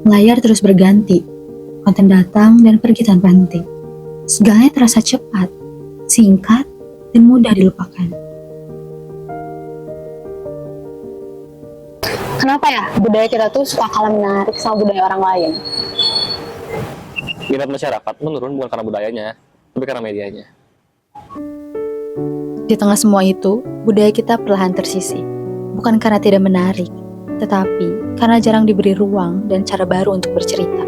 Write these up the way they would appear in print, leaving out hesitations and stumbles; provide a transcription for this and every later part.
Layar terus berganti, konten datang dan pergi tanpa henti. Segalanya terasa cepat, singkat, dan mudah dilupakan. Kenapa ya budaya kita tuh suka kalah menarik sama budaya orang lain? Minat masyarakat menurun bukan karena budayanya, tapi karena medianya. Di tengah semua itu, budaya kita perlahan tersisih. Bukan karena tidak menarik, tetapi karena jarang diberi ruang dan cara baru untuk bercerita.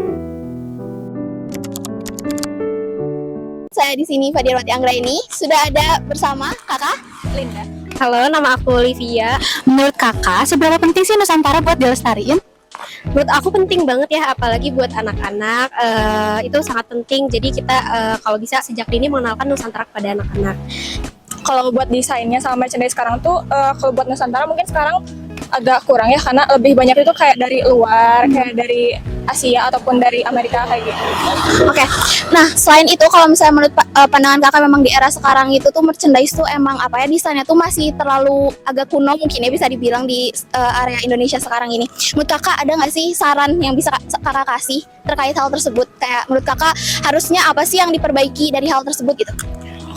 Saya di sini Fadirawati Anggra ini sudah ada bersama kakak Linda. Halo, nama aku Olivia. Menurut kakak, seberapa penting sih Nusantara buat dilestariin? Menurut aku penting banget ya, apalagi buat anak-anak. Itu sangat penting. Jadi kita kalau bisa sejak dini mengenalkan Nusantara kepada anak-anak. Kalau buat desainnya sama merchandise sekarang tuh, kalau buat Nusantara mungkin sekarang agak kurang ya, karena lebih banyak itu kayak dari luar, kayak dari Asia ataupun dari Amerika kayak gitu. Oke. Nah, selain itu kalau misalnya menurut pandangan kakak memang di era sekarang itu tuh merchandise tuh emang apa ya, desainnya tuh masih terlalu agak kuno mungkin ya bisa dibilang di area Indonesia sekarang ini. Menurut kakak ada nggak sih saran yang bisa kakak kasih terkait hal tersebut? Kayak menurut kakak harusnya apa sih yang diperbaiki dari hal tersebut gitu?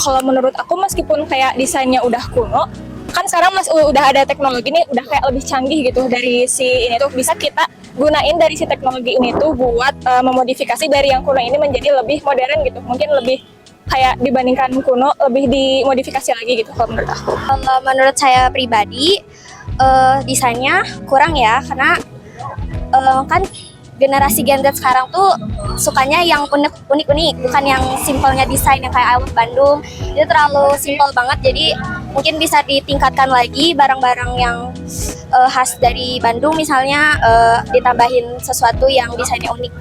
Kalau menurut aku meskipun kayak desainnya udah kuno, kan sekarang udah ada teknologi nih, udah kayak lebih canggih gitu dari si ini tuh bisa kita gunain dari si teknologi ini tuh buat memodifikasi dari yang kuno ini menjadi lebih modern gitu, mungkin lebih kayak dibandingkan kuno lebih dimodifikasi lagi gitu kalau menurut aku. Menurut saya pribadi desainnya kurang ya, karena kan generasi Gen Z sekarang tuh sukanya yang unik-unik, bukan yang simpelnya desain yang kayak I Love Bandung. Itu terlalu simpel banget, jadi mungkin bisa ditingkatkan lagi barang-barang yang khas dari Bandung, misalnya ditambahin sesuatu yang desainnya unik.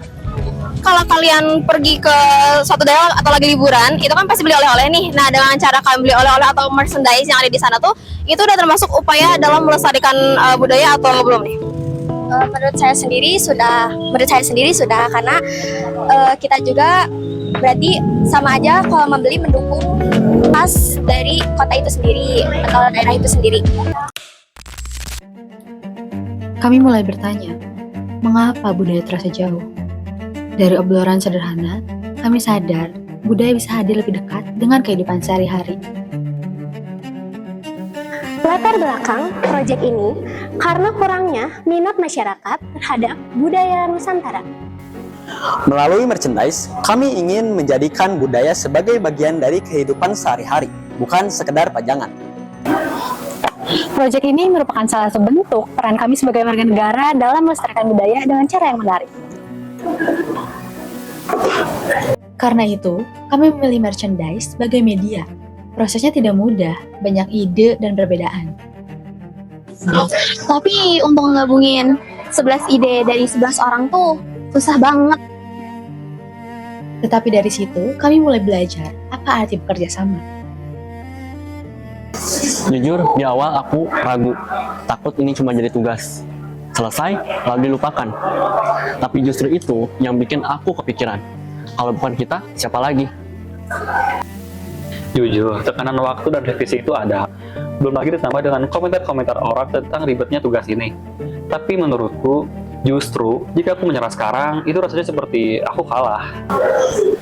Kalau kalian pergi ke suatu daerah atau lagi liburan, itu kan pasti beli oleh-oleh nih. Nah, dengan cara kalian beli oleh-oleh atau merchandise yang ada di sana tuh, itu udah termasuk upaya dalam melestarikan budaya atau belum nih? Menurut saya sendiri sudah karena kita juga berarti sama aja kalau membeli mendukung khas dari kota itu sendiri atau daerah itu sendiri. Kami mulai bertanya, mengapa budaya terasa jauh? Dari obrolan sederhana, kami sadar budaya bisa hadir lebih dekat dengan kehidupan sehari-hari. Latar belakang proyek ini karena kurangnya minat masyarakat terhadap budaya Nusantara. Melalui merchandise, kami ingin menjadikan budaya sebagai bagian dari kehidupan sehari-hari, bukan sekedar pajangan. Proyek ini merupakan salah satu bentuk peran kami sebagai warga negara dalam melestarikan budaya dengan cara yang menarik. Karena itu, kami memilih merchandise sebagai media. Prosesnya tidak mudah, banyak ide dan perbedaan. Tapi untuk ngegabungin 11 ide dari 11 orang tuh susah banget. Tetapi dari situ, kami mulai belajar apa arti bekerja sama. Jujur, di awal aku ragu, takut ini cuma jadi tugas. Selesai, lalu dilupakan. Tapi justru itu yang bikin aku kepikiran. Kalau bukan kita, siapa lagi? Jujur, tekanan waktu dan revisi itu ada. Belum lagi ditambah dengan komentar-komentar orang tentang ribetnya tugas ini. Tapi menurutku, justru jika aku menyerah sekarang, itu rasanya seperti aku kalah.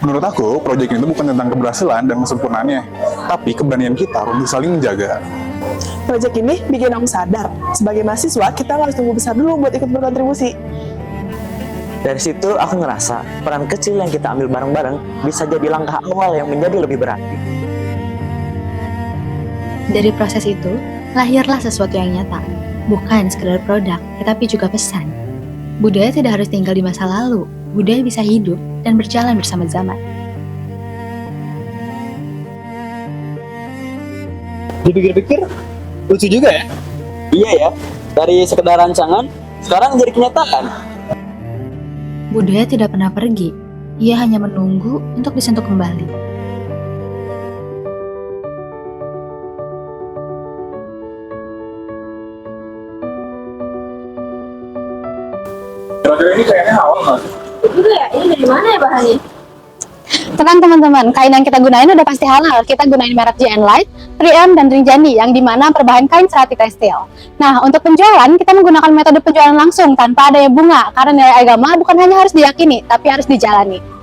Menurut aku, proyek itu bukan tentang keberhasilan dan kesempurnaannya, tapi keberanian kita untuk saling menjaga. Proyek ini bikin aku sadar, sebagai mahasiswa kita harus tumbuh besar dulu buat ikut berkontribusi. Dari situ aku ngerasa peran kecil yang kita ambil bareng-bareng bisa jadi langkah awal yang menjadi lebih berarti. Dari proses itu, lahirlah sesuatu yang nyata. Bukan sekedar produk, tetapi juga pesan. Budaya tidak harus tinggal di masa lalu. Budaya bisa hidup dan berjalan bersama zaman. Dipikir-pikir, lucu juga ya? Iya ya, dari sekedar rancangan, sekarang jadi kenyataan. Budaya tidak pernah pergi. Ia hanya menunggu untuk disentuh kembali. Kira-kira ini kayaknya awal nggak? Juga ya, ini dari mana ya bahannya? Tenang teman-teman, kain yang kita gunain udah pasti halal. Kita gunain merek JN Light, 3M, dan Rinjani yang dimana berbahan kain serati tekstil. Nah, untuk penjualan kita menggunakan metode penjualan langsung tanpa adanya bunga karena nilai agama bukan hanya harus diyakini, tapi harus dijalani.